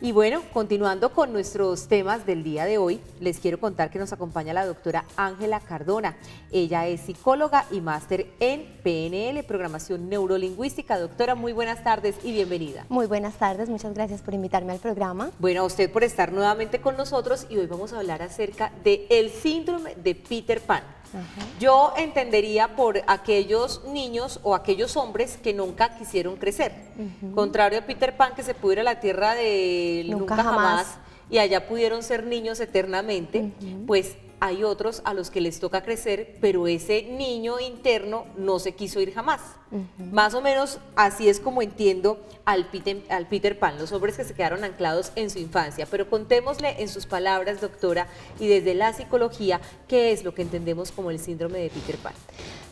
Y bueno, continuando con nuestros temas del día de hoy, les quiero contar que nos acompaña la doctora Ángela Cardona. Ella es psicóloga y máster en PNL, Programación Neurolingüística. Doctora, muy buenas tardes y bienvenida. Muy buenas tardes, muchas gracias por invitarme al programa. Bueno, a usted por estar nuevamente con nosotros y hoy vamos a hablar acerca del síndrome de Peter Pan. Yo entendería por aquellos niños o aquellos hombres que nunca quisieron crecer. Contrario a Peter Pan, que se pudo ir a la tierra de nunca jamás y allá pudieron ser niños eternamente, pues hay otros a los que les toca crecer, pero ese niño interno no se quiso ir jamás. Más o menos así es como entiendo al Peter Pan, los hombres que se quedaron anclados en su infancia. Pero contémosle en sus palabras, doctora, y desde la psicología, ¿qué es lo que entendemos como el síndrome de Peter Pan?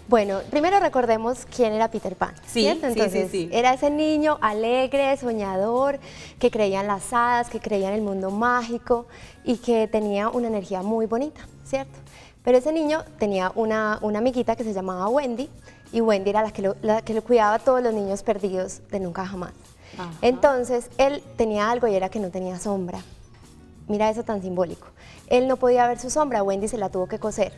Bueno, primero recordemos quién era Peter Pan, sí, ¿cierto? Entonces, sí. Era ese niño alegre, soñador, que creía en las hadas, que creía en el mundo mágico y que tenía una energía muy bonita, ¿cierto? Pero ese niño tenía una amiguita que se llamaba Wendy, y Wendy era la que lo cuidaba a todos los niños perdidos de nunca jamás. Entonces, él tenía algo y era que no tenía sombra. Mira eso tan simbólico. Él no podía ver su sombra, Wendy se la tuvo que coser.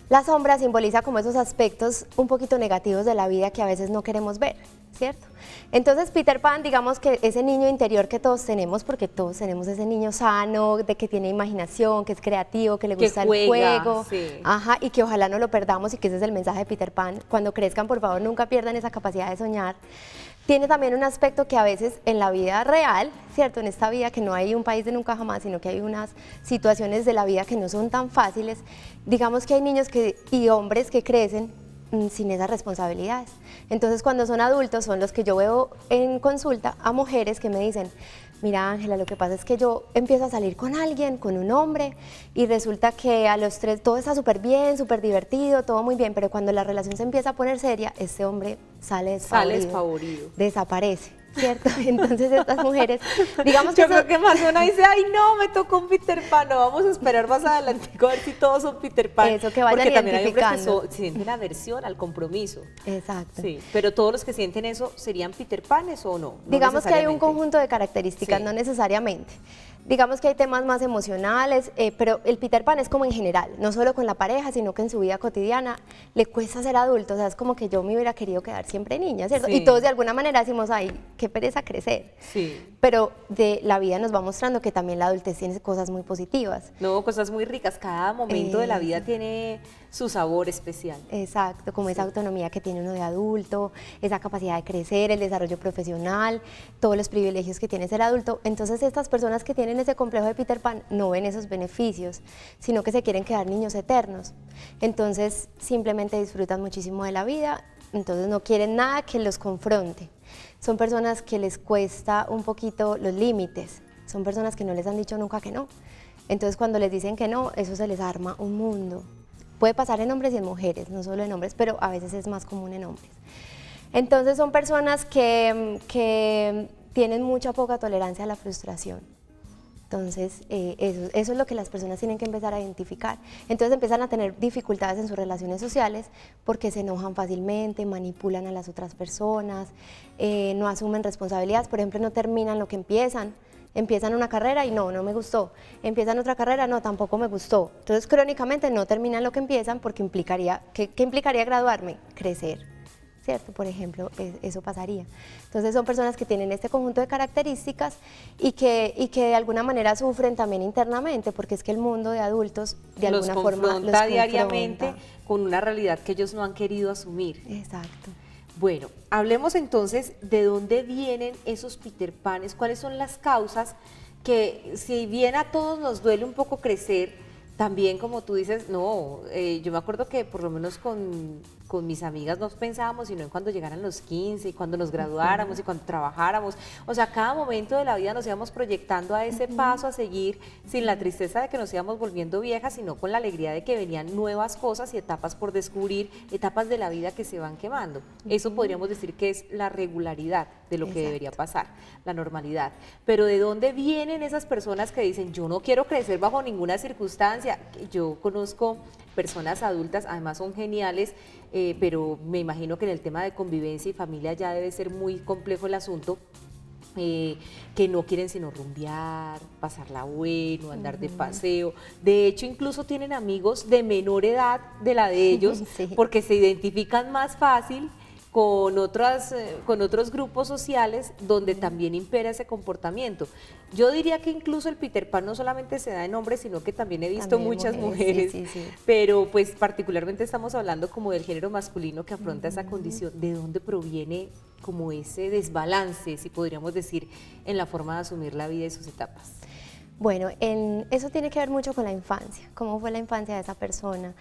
La sombra simboliza como esos aspectos un poquito negativos de la vida que a veces no queremos ver, ¿cierto? Entonces Peter Pan, digamos que ese niño interior que todos tenemos, porque todos tenemos ese niño sano, de que tiene imaginación, que es creativo, que le gusta el juego, y que ojalá no lo perdamos, y que ese es el mensaje de Peter Pan. Cuando crezcan, por favor, nunca pierdan esa capacidad de soñar. Tiene también un aspecto que a veces en la vida real, ¿cierto? En esta vida que no hay un país de nunca jamás, sino que hay unas situaciones de la vida que no son tan fáciles. Digamos que hay niños y hombres que crecen sin esas responsabilidades. Entonces, cuando son adultos, son los que yo veo en consulta a mujeres que me dicen: mira, Ángela, lo que pasa es que yo empiezo a salir con alguien, con un hombre, y resulta que a los 3 todo está súper bien, súper divertido, todo muy bien, pero cuando la relación se empieza a poner seria, este hombre sale desfavorido, desaparece, ¿cierto? Entonces estas mujeres, digamos que... Yo creo que más una dice: ay no, me tocó un Peter Pan, no, vamos a esperar más adelante a ver si todos son Peter Pan. Eso, que vayan porque también hay hombres identificando. que sienten aversión al compromiso. Exacto. Sí, pero todos los que sienten eso, ¿serían Peter Panes o no? Digamos que hay un conjunto de características, no necesariamente. Digamos que hay temas más emocionales, pero el Peter Pan es como en general, no solo con la pareja, sino que en su vida cotidiana le cuesta ser adulto. O sea, es como que yo me hubiera querido quedar siempre niña, ¿cierto? Y todos de alguna manera decimos: ay, qué pereza crecer. Pero de la vida nos va mostrando que también la adultez tiene cosas muy positivas. No, cosas muy ricas. Cada momento de la vida tiene su sabor especial. Exacto, como esa autonomía que tiene uno de adulto, esa capacidad de crecer, el desarrollo profesional, todos los privilegios que tiene ser adulto. Entonces estas personas que tienen ese complejo de Peter Pan no ven esos beneficios, sino que se quieren quedar niños eternos. Entonces simplemente disfrutan muchísimo de la vida, entonces no quieren nada que los confronte. Son personas que les cuesta un poquito los límites, son personas que no les han dicho nunca que no. Entonces cuando les dicen que no, eso se les arma un mundo. Puede pasar en hombres y en mujeres, no solo en hombres, pero a veces es más común en hombres. Entonces son personas que tienen mucha poca tolerancia a la frustración. Entonces eso es lo que las personas tienen que empezar a identificar. Entonces empiezan a tener dificultades en sus relaciones sociales porque se enojan fácilmente, manipulan a las otras personas, no asumen responsabilidades, por ejemplo, no terminan lo que empiezan. Empiezan una carrera y no me gustó, empiezan otra carrera, no, tampoco me gustó. Entonces crónicamente no terminan lo que empiezan porque implicaría, ¿qué implicaría graduarme? Crecer, ¿cierto? Por ejemplo, eso pasaría. Entonces son personas que tienen este conjunto de características y que de alguna manera sufren también internamente, porque es que el mundo de adultos de alguna forma los confronta diariamente con una realidad que ellos no han querido asumir. Exacto. Bueno, hablemos entonces de dónde vienen esos Peter Panes, cuáles son las causas que, si bien a todos nos duele un poco crecer, también como tú dices, no, yo me acuerdo que por lo menos con mis amigas no pensábamos sino en cuando llegaran los 15 y cuando nos graduáramos y cuando trabajáramos. O sea, cada momento de la vida nos íbamos proyectando a ese paso a seguir sin la tristeza de que nos íbamos volviendo viejas, sino con la alegría de que venían nuevas cosas y etapas por descubrir, etapas de la vida que se van quemando. Eso podríamos decir que es la regularidad de lo que debería pasar, la normalidad. Pero ¿de dónde vienen esas personas que dicen: yo no quiero crecer bajo ninguna circunstancia? Yo conozco personas adultas, además son geniales, pero me imagino que en el tema de convivencia y familia ya debe ser muy complejo el asunto, que no quieren sino rumbear, pasarla bueno, andar de paseo. De hecho, incluso tienen amigos de menor edad de la de ellos, Sí. porque se identifican más fácil con otros grupos sociales donde también impera ese comportamiento. Yo diría que incluso el Peter Pan no solamente se da en hombres, sino que también he visto También muchas mujeres, mujeres, sí, sí. pero pues particularmente estamos hablando como del género masculino que afronta esa condición. ¿De dónde proviene como ese desbalance, si podríamos decir, en la forma de asumir la vida y sus etapas? Bueno, eso tiene que ver mucho con la infancia, cómo fue la infancia de esa persona.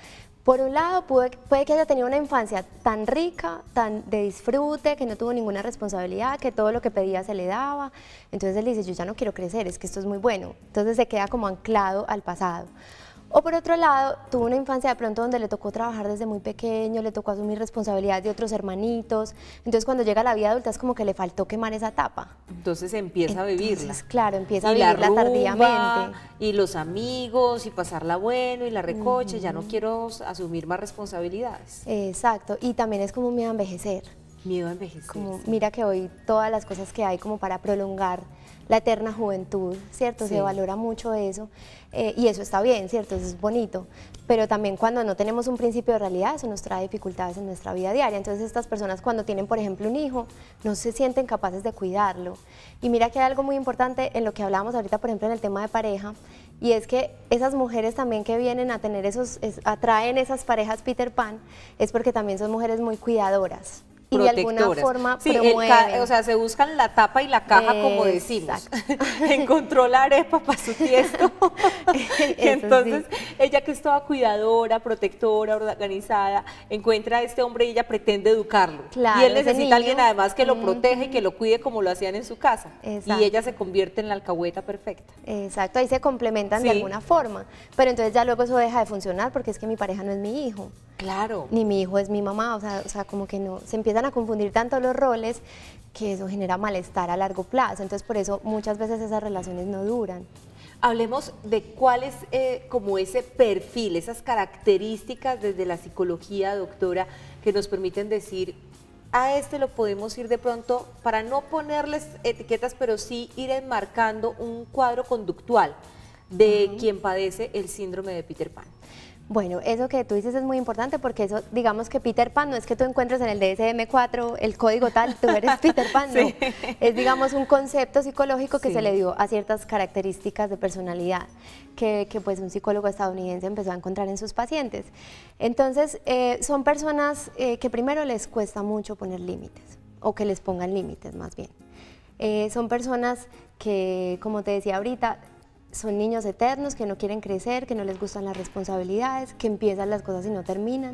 Por un lado, puede que haya tenido una infancia tan rica, tan de disfrute, que no tuvo ninguna responsabilidad, que todo lo que pedía se le daba. Entonces él dice, yo ya no quiero crecer, es que esto es muy bueno. Entonces se queda como anclado al pasado. O por otro lado, tuvo una infancia de pronto donde le tocó trabajar desde muy pequeño, le tocó asumir responsabilidades de otros hermanitos. Entonces cuando llega a la vida adulta es como que le faltó quemar esa etapa. Entonces empieza a vivirla. Entonces, claro, empieza a Y la vivirla rumba, tardíamente. y los amigos, y pasarla bueno, y la recoche, ya no quiero asumir más responsabilidades. Exacto, y también es como un miedo a envejecer. Miedo a envejecer. Como, mira que hoy todas las cosas que hay como para prolongar la eterna juventud, ¿cierto? Sí. Se valora mucho eso y eso está bien, ¿cierto? Eso es bonito, pero también cuando no tenemos un principio de realidad, eso nos trae dificultades en nuestra vida diaria. Entonces estas personas cuando tienen, por ejemplo, un hijo, no se sienten capaces de cuidarlo. Y mira que hay algo muy importante en lo que hablábamos ahorita, por ejemplo, en el tema de pareja, y es que esas mujeres también que vienen a tener atraen esas parejas Peter Pan, es porque también son mujeres muy cuidadoras. Y de alguna Protectoras. forma Sí, promueven. o sea, se buscan la tapa y la caja, como decimos. Encontró la arepa para su tiesto. Y entonces, ella que es toda cuidadora, protectora, organizada, encuentra a este hombre y ella pretende educarlo. Claro, y él ese necesita niño, a alguien además que lo proteja y que lo cuide como lo hacían en su casa. Exacto. Y ella se convierte en la alcahueta perfecta. Exacto, ahí se complementan de Sí. alguna forma, pero entonces ya luego eso deja de funcionar porque es que mi pareja no es mi hijo, Claro. ni mi hijo es mi mamá, o sea, como que no, se empiezan a confundir tanto los roles que eso genera malestar a largo plazo, entonces por eso muchas veces esas relaciones no duran. Hablemos de cuál es como ese perfil, esas características desde la psicología, doctora, que nos permiten decir, a este lo podemos ir de pronto, para no ponerles etiquetas, pero sí ir enmarcando un cuadro conductual de quien padece el síndrome de Peter Pan. Bueno, eso que tú dices es muy importante porque eso, digamos que Peter Pan no es que tú encuentres en el DSM-4 el código tal, tú eres Peter Pan, no. Sí. Es, digamos, un concepto psicológico que Sí. se le dio a ciertas características de personalidad que pues un psicólogo estadounidense empezó a encontrar en sus pacientes. Entonces, son personas que primero les cuesta mucho poner límites o que les pongan límites más bien. Son personas que, como te decía ahorita, son niños eternos que no quieren crecer, que no les gustan las responsabilidades, que empiezan las cosas y no terminan.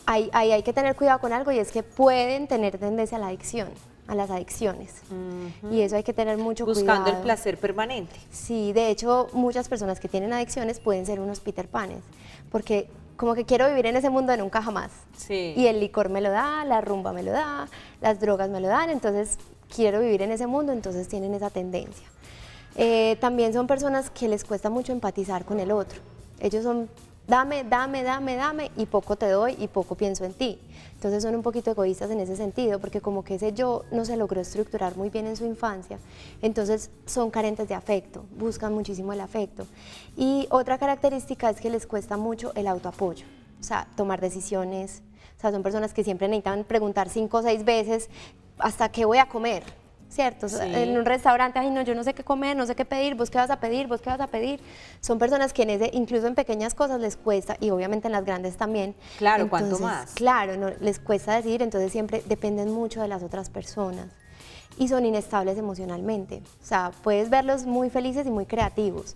Ahí hay que tener cuidado con algo y es que pueden tener tendencia a la adicción, a las adicciones. Y eso hay que tener mucho cuidado. Buscando el placer permanente. Sí, de hecho, muchas personas que tienen adicciones pueden ser unos Peter Panes, porque como que quiero vivir en ese mundo de nunca jamás. Sí. Y el licor me lo da, la rumba me lo da, las drogas me lo dan, entonces quiero vivir en ese mundo, entonces tienen esa tendencia. También son personas que les cuesta mucho empatizar con el otro. Ellos son dame, dame, dame, dame y poco te doy y poco pienso en ti. Entonces son un poquito egoístas en ese sentido porque como que ese yo no se logró estructurar muy bien en su infancia, entonces son carentes de afecto, buscan muchísimo el afecto. Y otra característica es que les cuesta mucho el autoapoyo, o sea, tomar decisiones. O sea, son personas que siempre necesitan preguntar 5 o 6 veces hasta qué voy a comer. ¿Cierto? Sí. En un restaurante, ay no, yo no sé qué comer, no sé qué pedir, vos qué vas a pedir, vos qué vas a pedir. Son personas que incluso en pequeñas cosas les cuesta, y obviamente en las grandes también. Claro, entonces, ¿cuánto más? Claro, no, les cuesta decidir, entonces siempre dependen mucho de las otras personas. Y son inestables emocionalmente. O sea, puedes verlos muy felices y muy creativos,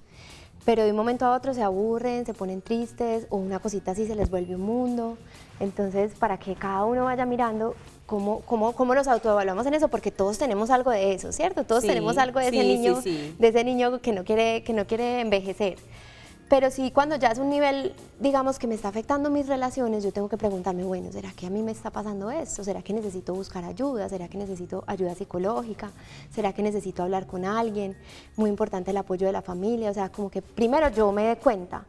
pero de un momento a otro se aburren, se ponen tristes, o una cosita así se les vuelve un mundo. Entonces, para que cada uno vaya mirando cómo nos autoevaluamos en eso, porque todos tenemos algo de eso, ¿cierto? Todos Sí, tenemos algo de sí, ese niño, sí, sí. de ese niño que no quiere envejecer. Pero sí, cuando ya es un nivel, digamos, que me está afectando mis relaciones, yo tengo que preguntarme, bueno, ¿será que a mí me está pasando esto? ¿Será que necesito buscar ayuda? ¿Será que necesito ayuda psicológica? ¿Será que necesito hablar con alguien? Muy importante el apoyo de la familia, o sea, como que primero yo me dé cuenta,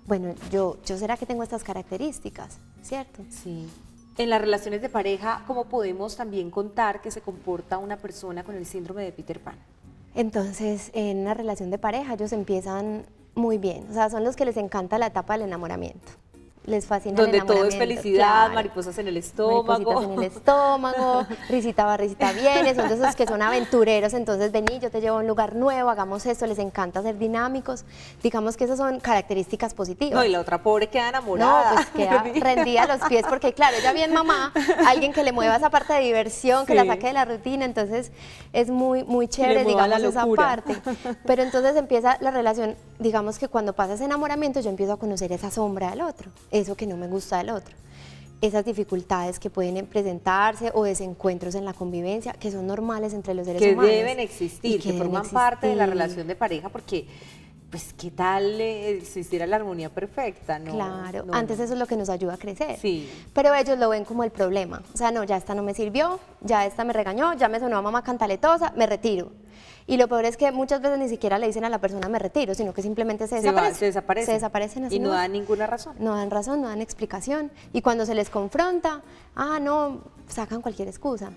bueno, yo ¿será que tengo estas características? ¿Cierto? Sí. En las relaciones de pareja, ¿cómo podemos también contar que se comporta una persona con el síndrome de Peter Pan? Entonces, en una relación de pareja, ellos empiezan muy bien. O sea, son los que les encanta la etapa del enamoramiento. Les fascina el Donde todo es enamoramiento. felicidad, Claro. mariposas en el estómago. Maripositas en el estómago, risita va, risita viene, son de esos que son aventureros, entonces vení, yo te llevo a un lugar nuevo, hagamos esto, les encanta ser dinámicos. Digamos que esas son características positivas. No, y la otra pobre queda No, enamorada. pues queda rendida a los pies porque claro, ella bien mamá, alguien que le mueva esa parte de diversión, que la Sí. saque de la rutina, entonces es muy chévere, mueva la digamos, esa locura. parte. Pero entonces empieza la relación, digamos que cuando pasa ese enamoramiento yo empiezo a conocer esa sombra del otro, eso que no me gusta del otro. Esas dificultades que pueden presentarse o desencuentros en la convivencia, que son normales entre los seres Que humanos. deben y existir, que deben forman parte de la existir. relación de pareja, porque, pues, ¿qué tal existiera la armonía perfecta? No, Claro, no, antes no. eso es lo que nos ayuda a crecer. Sí. Pero ellos lo ven como el problema. O sea, no, ya esta no me sirvió, ya esta me regañó, ya me sonó a mamá cantaletosa, me retiro. Y lo peor es que muchas veces ni siquiera le dicen a la persona me retiro, sino que simplemente se desaparecen. Se desaparecen. Se desaparecen así Y no nomás. dan ninguna razón. No dan razón, no dan explicación. Y cuando se les confronta, no, sacan cualquier excusa.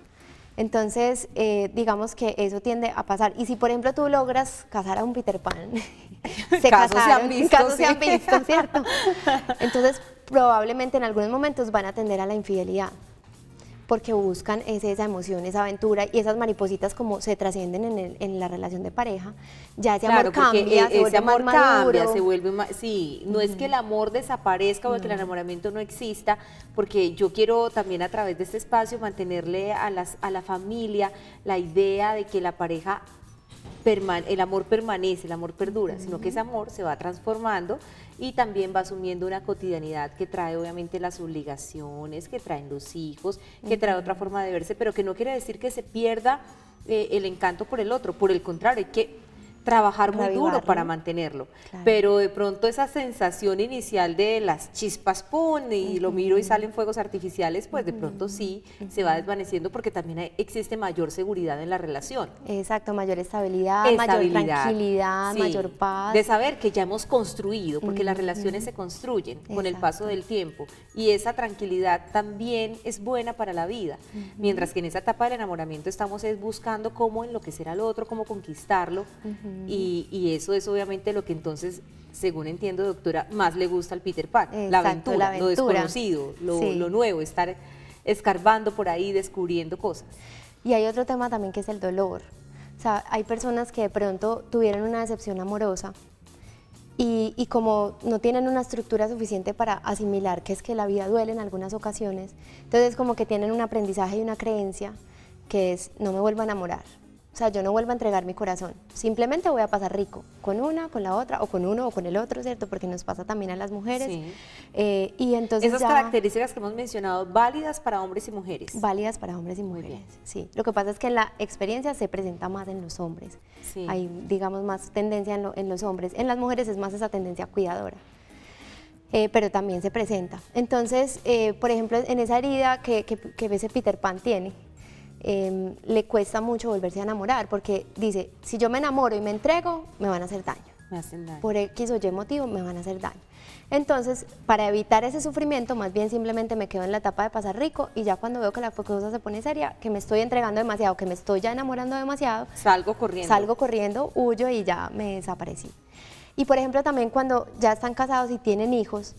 Entonces, digamos que eso tiende a pasar. Y si, por ejemplo, tú logras casar a un Peter Pan, Casos se han visto, casos sí. se han visto, ¿cierto? Entonces, probablemente en algunos momentos van a tender a la infidelidad, porque buscan esa emoción, esa aventura, y esas maripositas como se trascienden en la relación de pareja, ya ese Claro, amor porque cambia, se ese vuelve amor más cambia, maduro. se vuelve más, sí, no es que el amor desaparezca o que el enamoramiento no exista, porque yo quiero también a través de este espacio mantenerle a la familia la idea de que la pareja el amor permanece, el amor perdura, sino que ese amor se va transformando y también va asumiendo una cotidianidad que trae obviamente las obligaciones, que traen los hijos, que trae otra forma de verse, pero que no quiere decir que se pierda el encanto por el otro, por el contrario, hay que trabajar muy duro Reavivarlo. para mantenerlo, Claro. pero de pronto esa sensación inicial de las chispas, ¡pum!, y lo miro y salen fuegos artificiales, pues de pronto sí se va desvaneciendo porque también existe mayor seguridad en la relación. Exacto, mayor estabilidad, mayor Estabilidad, tranquilidad, sí, mayor paz. de saber que ya hemos construido, porque las relaciones se construyen con el paso del tiempo y esa tranquilidad también es buena para la vida, mientras que en esa etapa del enamoramiento estamos buscando cómo enloquecer al otro, cómo conquistarlo y eso es obviamente lo que entonces, según entiendo, doctora, más le gusta al Peter Pan, la Exacto, aventura, la lo aventura. desconocido, Sí. lo nuevo, estar escarbando por ahí, descubriendo cosas. Y hay otro tema también que es el dolor. O sea, hay personas que de pronto tuvieron una decepción amorosa y como no tienen una estructura suficiente para asimilar que es que la vida duele en algunas ocasiones, entonces como que tienen un aprendizaje y una creencia que es no me vuelvo a enamorar. O sea, yo no vuelvo a entregar mi corazón, simplemente voy a pasar rico, con una, con la otra, o con uno o con el otro, ¿cierto? Porque nos pasa también a las mujeres. Sí. Y entonces Esas ya características que hemos mencionado, válidas para hombres y mujeres. válidas para hombres y mujeres, bien. sí. Lo que pasa es que la experiencia se presenta más en los hombres. Sí. Hay, digamos, más tendencia en los hombres. En las mujeres es más esa tendencia cuidadora. Pero también se presenta. Entonces, por ejemplo, en esa herida que ese Peter Pan tiene, le cuesta mucho volverse a enamorar porque dice, si yo me enamoro y me entrego, me van a hacer daño. Me hacen daño. Por X o Y motivo me van a hacer daño. Entonces, para evitar ese sufrimiento, más bien simplemente me quedo en la etapa de pasar rico y ya cuando veo que la cosa se pone seria, que me estoy entregando demasiado, que me estoy ya enamorando demasiado, Salgo corriendo. huyo y ya me desaparecí. Y por ejemplo también cuando ya están casados y tienen hijos,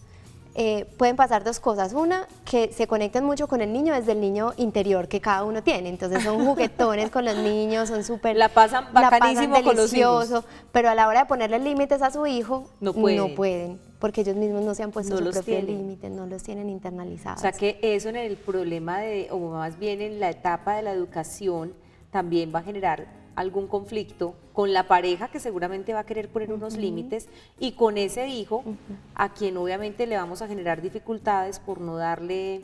pueden pasar dos cosas. Una, que se conecten mucho con el niño desde el niño interior que cada uno tiene. Entonces son juguetones con los niños, son súper... La pasan bacanísimo con los delicioso, pero a la hora de ponerle límites a su hijo, No pueden. porque ellos mismos no se han puesto No su los propio tienen. límite, no los tienen internalizados. O sea que eso en el problema o más bien en la etapa de la educación, también va a generar algún conflicto con la pareja que seguramente va a querer poner unos límites y con ese hijo a quien obviamente le vamos a generar dificultades por no darle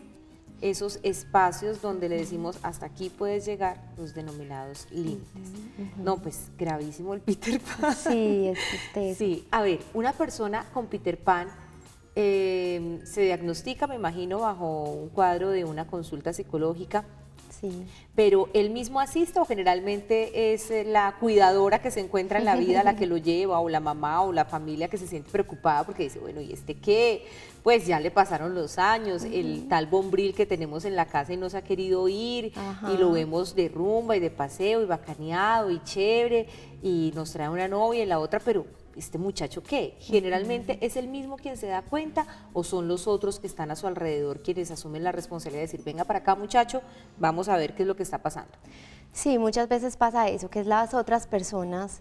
esos espacios donde le decimos hasta aquí puedes llegar, los denominados límites. No, pues gravísimo el Peter Pan. Sí, es Sí, a ver, una persona con Peter Pan se diagnostica, me imagino, bajo un cuadro de una consulta psicológica, sí. pero él mismo asiste o generalmente es la cuidadora que se encuentra en la vida la que lo lleva, o la mamá o la familia que se siente preocupada porque dice, bueno, ¿y este qué? Pues ya le pasaron los años, el tal Bombril que tenemos en la casa y no se ha querido ir, Ajá. y lo vemos de rumba y de paseo y bacaneado y chévere, y nos trae una novia y la otra, pero ¿este muchacho qué? Generalmente es el mismo quien se da cuenta, o son los otros que están a su alrededor quienes asumen la responsabilidad de decir, venga para acá muchacho, vamos a ver qué es lo que está pasando. Sí, muchas veces pasa eso, que es las otras personas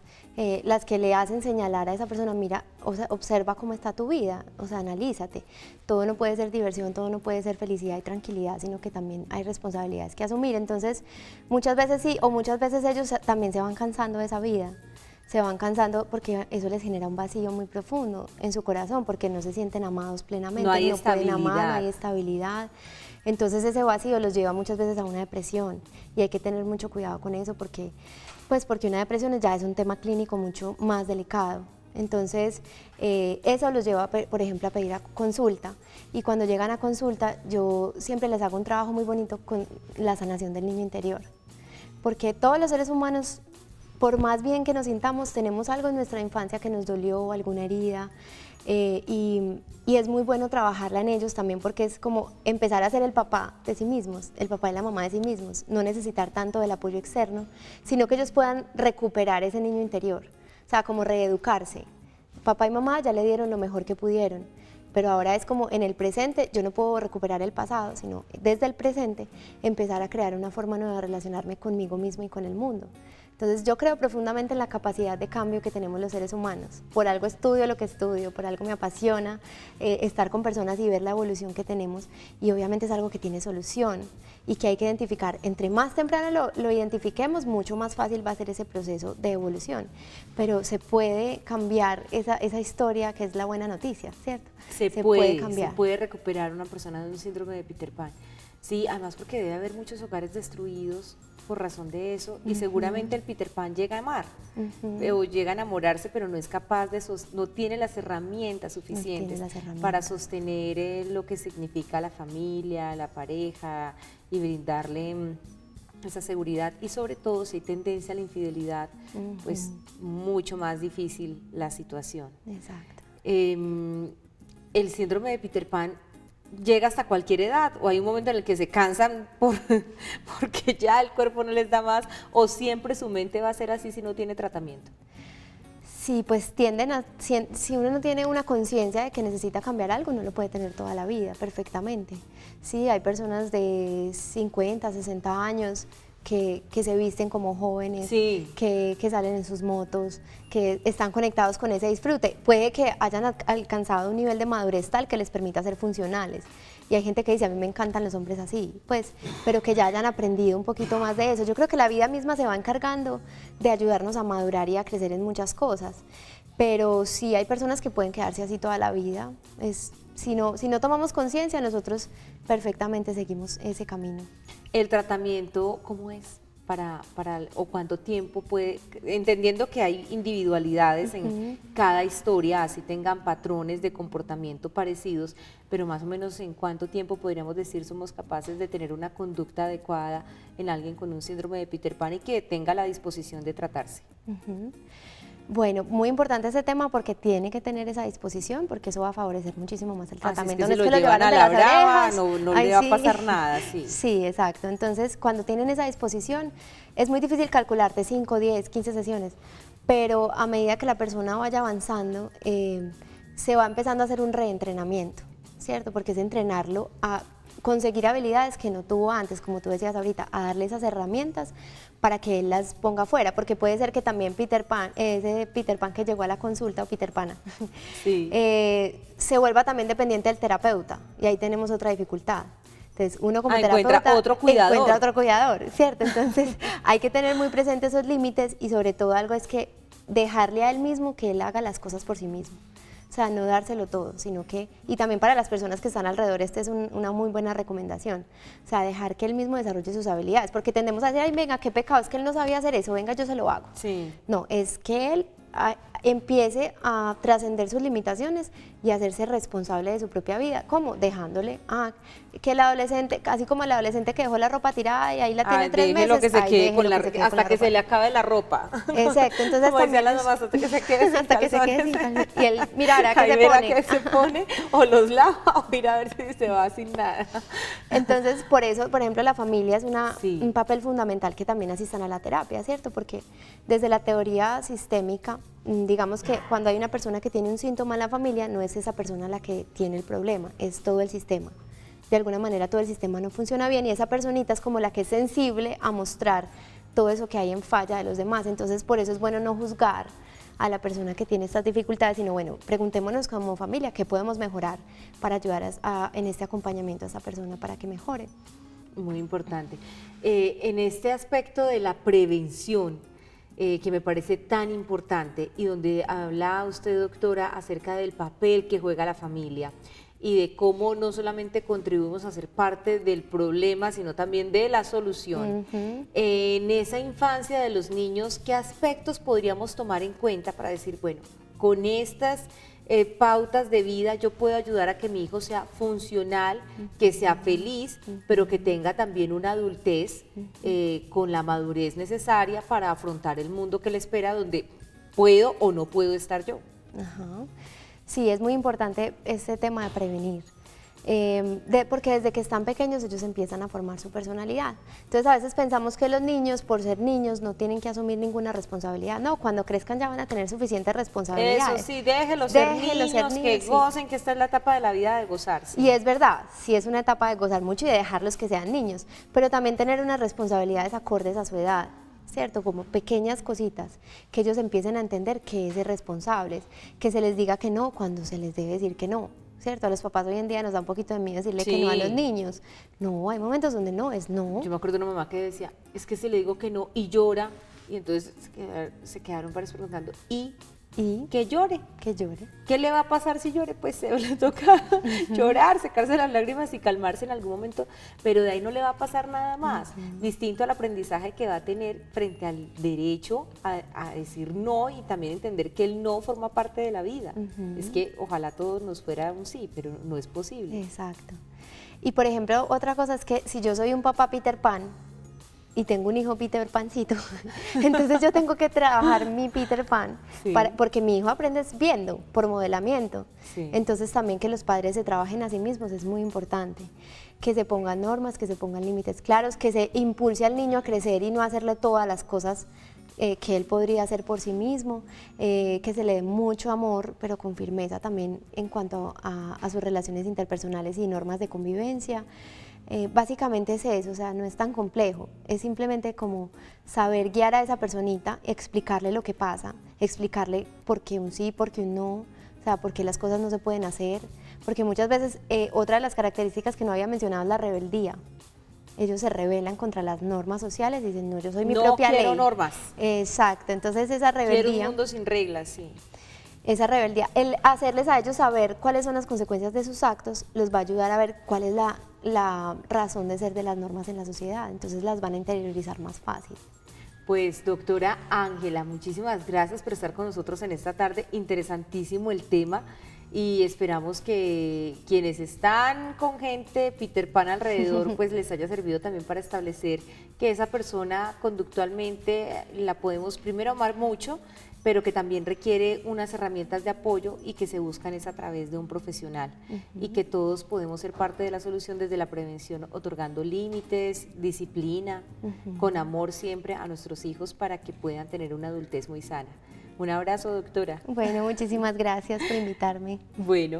las que le hacen señalar a esa persona, mira, o sea, observa cómo está tu vida, o sea, analízate. Todo no puede ser diversión, todo no puede ser felicidad y tranquilidad, sino que también hay responsabilidades que asumir. Entonces, muchas veces sí, o muchas veces ellos también se van cansando de esa vida. Se van cansando porque eso les genera un vacío muy profundo en su corazón, porque no se sienten amados plenamente, No hay pueden amar, no estabilidad. hay estabilidad. Entonces ese vacío los lleva muchas veces a una depresión y hay que tener mucho cuidado con eso porque una depresión ya es un tema clínico mucho más delicado. Entonces eso los lleva, por ejemplo, a pedir a consulta, y cuando llegan a consulta yo siempre les hago un trabajo muy bonito con la sanación del niño interior, porque todos los seres humanos, por más bien que nos sintamos, tenemos algo en nuestra infancia que nos dolió, alguna herida, y es muy bueno trabajarla en ellos también, porque es como empezar a ser el papá de sí mismos, el papá y la mamá de sí mismos, no necesitar tanto del apoyo externo, sino que ellos puedan recuperar ese niño interior, o sea, como reeducarse. Papá y mamá ya le dieron lo mejor que pudieron, pero ahora es como en el presente, yo no puedo recuperar el pasado, sino desde el presente empezar a crear una forma nueva de relacionarme conmigo mismo y con el mundo. Entonces yo creo profundamente en la capacidad de cambio que tenemos los seres humanos. Por algo estudio lo que estudio, por algo me apasiona estar con personas y ver la evolución que tenemos, y obviamente es algo que tiene solución y que hay que identificar. Entre más temprano lo identifiquemos, mucho más fácil va a ser ese proceso de evolución, pero se puede cambiar esa historia, que es la buena noticia, ¿cierto? Se puede recuperar una persona de un síndrome de Peter Pan. Sí, además porque debe haber muchos hogares destruidos por razón de eso, y seguramente el Peter Pan llega a amar, o llega a enamorarse, pero no es capaz no tiene las herramientas suficientes para sostener lo que significa la familia, la pareja, y brindarle esa seguridad, y sobre todo si hay tendencia a la infidelidad, pues mucho más difícil la situación. Exacto. El síndrome de Peter Pan llega hasta cualquier edad, o hay un momento en el que se cansan porque ya el cuerpo no les da más, o siempre su mente va a ser así si no tiene tratamiento. Sí, pues si uno no tiene una conciencia de que necesita cambiar algo, no lo puede tener toda la vida perfectamente. Sí, hay personas de 50, 60 años que se visten como jóvenes, sí, que salen en sus motos, que están conectados con ese disfrute. Puede que hayan alcanzado un nivel de madurez tal que les permita ser funcionales. Y hay gente que dice, a mí me encantan los hombres así, pues, pero que ya hayan aprendido un poquito más de eso. Yo creo que la vida misma se va encargando de ayudarnos a madurar y a crecer en muchas cosas. Pero sí hay personas que pueden quedarse así toda la vida. Si no tomamos conciencia, nosotros perfectamente seguimos ese camino. ¿El tratamiento cómo es? ¿O cuánto tiempo puede, entendiendo que hay individualidades en cada historia, así tengan patrones de comportamiento parecidos, pero más o menos en cuánto tiempo podríamos decir somos capaces de tener una conducta adecuada en alguien con un síndrome de Peter Pan y que tenga la disposición de tratarse? Bueno, muy importante ese tema porque tiene que tener esa disposición, porque eso va a favorecer muchísimo más el tratamiento. Si es que no es que lo llevan a la brava, no le va a pasar nada. Sí. Sí, exacto. Entonces, cuando tienen esa disposición, es muy difícil calcularte 5, 10, 15 sesiones, pero a medida que la persona vaya avanzando, se va empezando a hacer un reentrenamiento, ¿cierto? Porque es entrenarlo a conseguir habilidades que no tuvo antes, como tú decías ahorita, a darle esas herramientas para que él las ponga afuera, porque puede ser que también Peter Pan, ese Peter Pan que llegó a la consulta, o Peter Pana, sí, se vuelva también dependiente del terapeuta, y ahí tenemos otra dificultad. Entonces, uno como terapeuta encuentra otro cuidador, ¿cierto? Entonces, hay que tener muy presentes esos límites, y sobre todo algo es que dejarle a él mismo que él haga las cosas por sí mismo. O sea, no dárselo todo, sino que, y también para las personas que están alrededor, esta es una muy buena recomendación. O sea, dejar que él mismo desarrolle sus habilidades, porque tendemos a decir, ay, venga, qué pecado, es que él no sabía hacer eso, venga, yo se lo hago. Sí. No, es que él empiece a trascender sus limitaciones y hacerse responsable de su propia vida. ¿Cómo? Dejándole que el adolescente, así como el adolescente que dejó la ropa tirada y ahí la tiene 3 meses, lo que se quede con la, que se quede hasta con la que ropa. se le acabe la ropa. Exacto, entonces como decían las mamás, hasta que se quede sin hasta que se quede sin calzones. Y él mirará ahí que verá se pone. que se pone, o los lava, o mira a ver si se va sin nada. Entonces, por eso, por ejemplo, la familia es Sí. un papel fundamental que también asistan a la terapia, ¿cierto? Porque desde la teoría sistémica, digamos que cuando hay una persona que tiene un síntoma en la familia, no es esa persona la que tiene el problema, es todo el sistema. De alguna manera todo el sistema no funciona bien y esa personita es como la que es sensible a mostrar todo eso que hay en falla de los demás. Entonces, por eso es bueno no juzgar a la persona que tiene estas dificultades, sino bueno, preguntémonos como familia qué podemos mejorar para ayudar en este acompañamiento a esa persona para que mejore. Muy importante. En este aspecto de la prevención, que me parece tan importante y donde habla usted, doctora, acerca del papel que juega la familia y de cómo no solamente contribuimos a ser parte del problema, sino también de la solución. En esa infancia de los niños, ¿qué aspectos podríamos tomar en cuenta para decir, bueno, con estas pautas de vida yo puedo ayudar a que mi hijo sea funcional, que sea feliz, pero que tenga también una adultez con la madurez necesaria para afrontar el mundo que le espera, donde puedo o no puedo estar yo? Ajá. Sí, es muy importante este tema de prevenir, porque desde que están pequeños ellos empiezan a formar su personalidad. Entonces a veces pensamos que los niños, por ser niños, no tienen que asumir ninguna responsabilidad. No, cuando crezcan ya van a tener suficientes responsabilidades. Eso sí, déjelos ser niños, que sí. gocen, que esta es la etapa de la vida de gozarse. Y es verdad, sí es una etapa de gozar mucho y de dejarlos que sean niños, pero también tener unas responsabilidades acordes a su edad, ¿cierto? Como pequeñas cositas, que ellos empiecen a entender que es ser responsables, que se les diga que no cuando se les debe decir que no, ¿cierto? A los papás hoy en día nos da un poquito de miedo decirle que no a los niños. No, hay momentos donde no es no. Yo me acuerdo de una mamá que decía, es que si le digo que no y llora, y entonces se quedaron varios preguntando, ¿y que llore? Que llore. ¿Qué le va a pasar si llore? Pues se le toca llorar, secarse las lágrimas y calmarse en algún momento, pero de ahí no le va a pasar nada más, distinto al aprendizaje que va a tener frente al derecho a decir no y también entender que el no forma parte de la vida. Es que ojalá todos nos fuera un sí, pero no es posible. Exacto. Y por ejemplo, otra cosa es que si yo soy un papá Peter Pan, y tengo un hijo Peter Pancito, entonces yo tengo que trabajar mi Peter Pan, porque mi hijo aprende viendo, por modelamiento. Entonces también que los padres se trabajen a sí mismos es muy importante, que se pongan normas, que se pongan límites claros, que se impulse al niño a crecer y no hacerle todas las cosas que él podría hacer por sí mismo, que se le dé mucho amor, pero con firmeza también en cuanto a sus relaciones interpersonales y normas de convivencia. Básicamente es eso, o sea, no es tan complejo, es simplemente como saber guiar a esa personita, explicarle lo que pasa, explicarle por qué un sí, por qué un no, o sea, por qué las cosas no se pueden hacer, porque muchas veces otra de las características que no había mencionado es la rebeldía. Ellos se rebelan contra las normas sociales y dicen, no, yo soy mi propia ley. No quiero normas. Exacto, entonces esa rebeldía. Quiero un mundo sin reglas, sí. Esa rebeldía, el hacerles a ellos saber cuáles son las consecuencias de sus actos, los va a ayudar a ver cuál es la razón de ser de las normas en la sociedad, entonces las van a interiorizar más fácil. Pues doctora Ángela, muchísimas gracias por estar con nosotros en esta tarde, interesantísimo el tema y esperamos que quienes están con gente Peter Pan alrededor pues les haya servido también para establecer que esa persona conductualmente la podemos primero amar mucho, pero que también requiere unas herramientas de apoyo y que se buscan es a través de un profesional y que todos podemos ser parte de la solución desde la prevención, otorgando límites, disciplina, con amor siempre a nuestros hijos para que puedan tener una adultez muy sana. Un abrazo, doctora. Bueno, muchísimas gracias por invitarme. Bueno.